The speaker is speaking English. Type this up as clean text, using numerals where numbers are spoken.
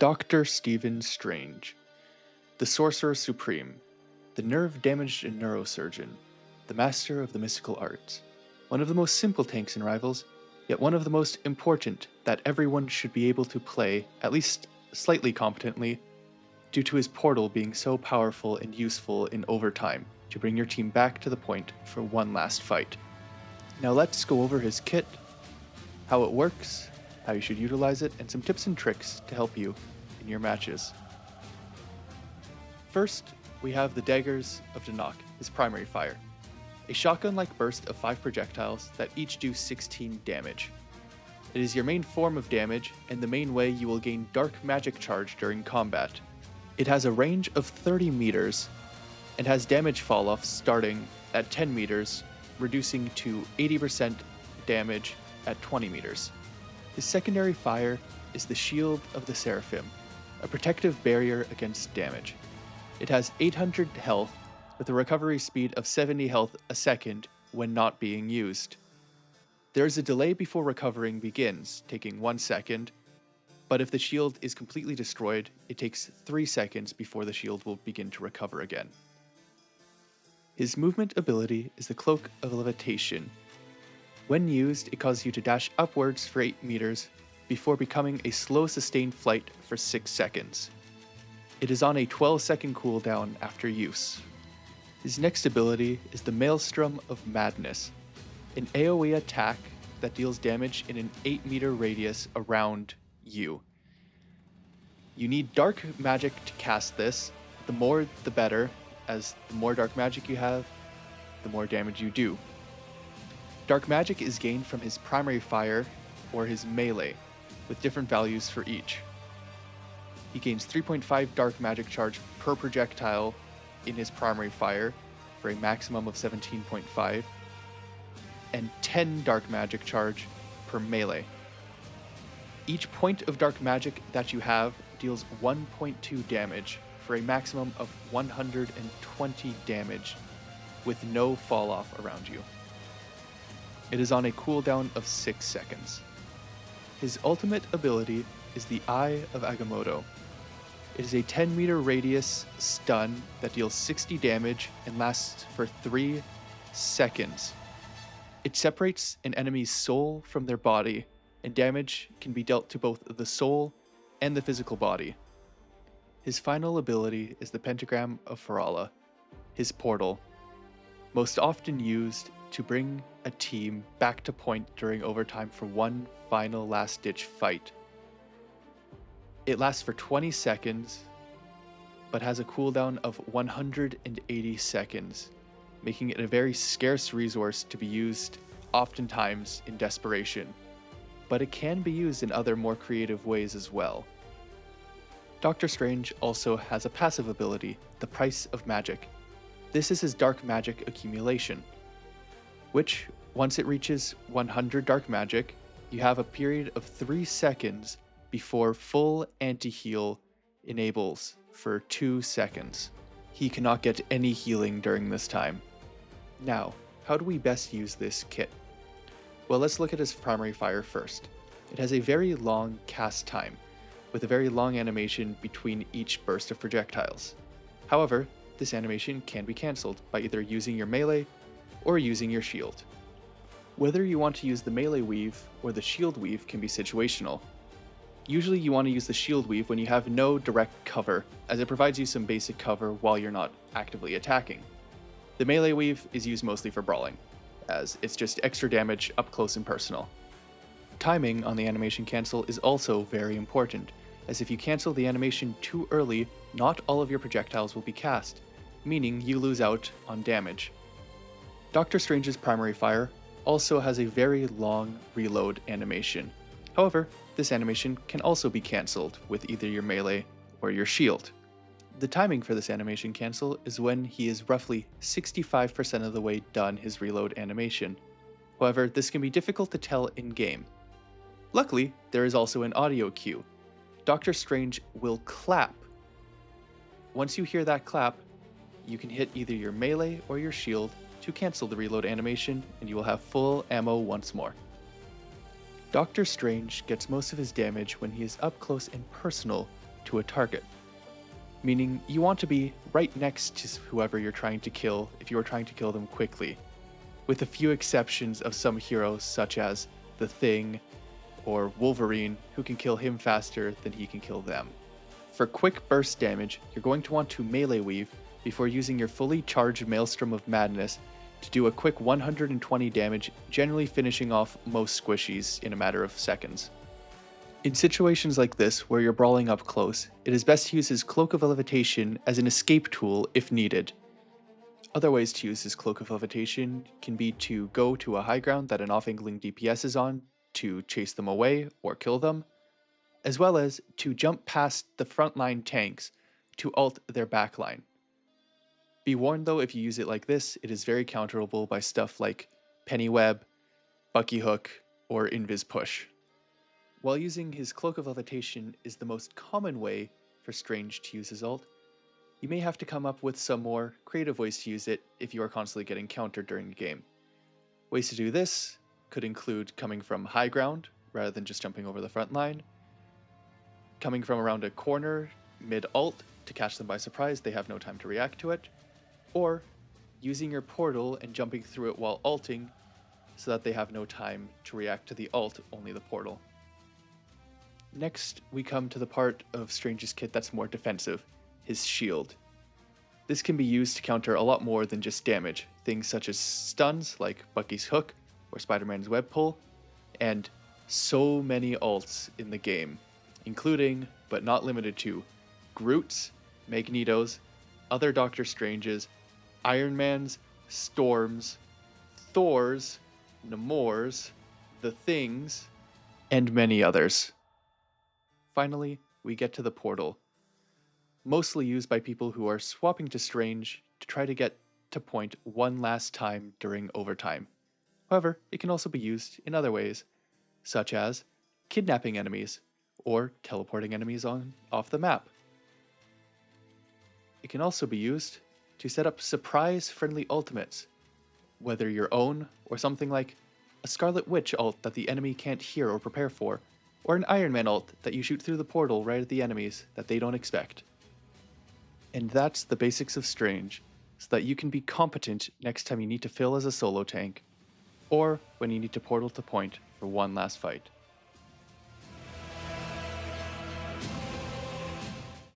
Dr. Stephen Strange, the Sorcerer Supreme, the nerve-damaged neurosurgeon, the master of the mystical arts. One of the most simple tanks and rivals, yet one of the most important that everyone should be able to play, at least slightly competently, due to his portal being so powerful and useful in overtime to bring your team back to the point for one last fight. Now let's go over his kit, how it works, how you should utilize it, and some tips and tricks to help you in your matches. First, we have the Daggers of Danok, his primary fire. A shotgun-like burst of 5 projectiles that each do 16 damage. It is your main form of damage, and the main way you will gain dark magic charge during combat. It has a range of 30 meters, and has damage fall-off starting at 10 meters, reducing to 80% damage at 20 meters. His secondary fire is the Shield of the Seraphim, a protective barrier against damage. It has 800 health with a recovery speed of 70 health a second when not being used. There is a delay before recovering begins, taking 1 second, but if the shield is completely destroyed, it takes 3 seconds before the shield will begin to recover again. His movement ability is the Cloak of Levitation. When used, it causes you to dash upwards for 8 meters before becoming a slow sustained flight for 6 seconds. It is on a 12-second cooldown after use. His next ability is the Maelstrom of Madness, an AoE attack that deals damage in an 8-meter radius around you. You need dark magic to cast this. The more the better, as the more dark magic you have, the more damage you do. Dark magic is gained from his primary fire or his melee, with different values for each. He gains 3.5 dark magic charge per projectile in his primary fire for a maximum of 17.5, and 10 dark magic charge per melee. Each point of dark magic that you have deals 1.2 damage for a maximum of 120 damage with no fall off around you. It is on a cooldown of 6 seconds. His ultimate ability is the Eye of Agamotto. It is a 10-meter radius stun that deals 60 damage and lasts for 3 seconds. It separates an enemy's soul from their body, and damage can be dealt to both the soul and the physical body. His final ability is the Pentagram of Farala, his portal, most often used to bring a team back to point during overtime for one final last-ditch fight. It lasts for 20 seconds, but has a cooldown of 180 seconds, making it a very scarce resource to be used oftentimes in desperation, but it can be used in other more creative ways as well. Doctor Strange also has a passive ability, the Price of Magic. This is his dark magic accumulation, which, once it reaches 100 dark magic, you have a period of 3 seconds before full anti-heal enables for 2 seconds. He cannot get any healing during this time. Now, how do we best use this kit? Well, let's look at his primary fire first. It has a very long cast time, with a very long animation between each burst of projectiles. However, this animation can be cancelled by either using your melee or using your shield. Whether you want to use the melee weave or the shield weave can be situational. Usually you want to use the shield weave when you have no direct cover, as it provides you some basic cover while you're not actively attacking. The melee weave is used mostly for brawling, as it's just extra damage up close and personal. Timing on the animation cancel is also very important, as if you cancel the animation too early, not all of your projectiles will be cast, meaning you lose out on damage. Doctor Strange's primary fire also has a very long reload animation. However, this animation can also be cancelled with either your melee or your shield. The timing for this animation cancel is when he is roughly 65% of the way done his reload animation. However, this can be difficult to tell in-game. Luckily, there is also an audio cue. Doctor Strange will clap. Once you hear that clap, you can hit either your melee or your shield to cancel the reload animation, and you will have full ammo once more. Doctor Strange gets most of his damage when he is up close and personal to a target, meaning you want to be right next to whoever you're trying to kill if you are trying to kill them quickly, with a few exceptions of some heroes such as the Thing or Wolverine, who can kill him faster than he can kill them. For quick burst damage, you're going to want to melee weave before using your fully charged Maelstrom of Madness to do a quick 120 damage, generally finishing off most squishies in a matter of seconds. In situations like this, where you're brawling up close, it is best to use his Cloak of Levitation as an escape tool if needed. Other ways to use his Cloak of Levitation can be to go to a high ground that an off-angling DPS is on to chase them away or kill them, as well as to jump past the frontline tanks to ult their backline. Be warned though, if you use it like this, it is very counterable by stuff like Penny Web, Bucky Hook, or Invis Push. While using his Cloak of Levitation is the most common way for Strange to use his ult, you may have to come up with some more creative ways to use it if you are constantly getting countered during the game. Ways to do this could include coming from high ground rather than just jumping over the front line, coming from around a corner mid-ult to catch them by surprise, they have no time to react to it, or using your portal and jumping through it while ulting so that they have no time to react to the ult, only the portal. Next, we come to the part of Strange's kit that's more defensive, his shield. This can be used to counter a lot more than just damage, things such as stuns like Bucky's Hook or Spider-Man's Web Pull, and so many ults in the game, including, but not limited to, Groot's, Magneto's, other Doctor Strange's, Iron Man's, Storm's, Thor's, Namor's, The Thing's, and many others. Finally, we get to the portal, mostly used by people who are swapping to Strange to try to get to point one last time during overtime. However, it can also be used in other ways, such as kidnapping enemies or teleporting enemies off the map. It can also be used to set up surprise friendly ultimates, whether your own or something like a Scarlet Witch ult that the enemy can't hear or prepare for, or an Iron Man ult that you shoot through the portal right at the enemies that they don't expect. And that's the basics of Strange, so that you can be competent next time you need to fill as a solo tank, or when you need to portal to point for one last fight.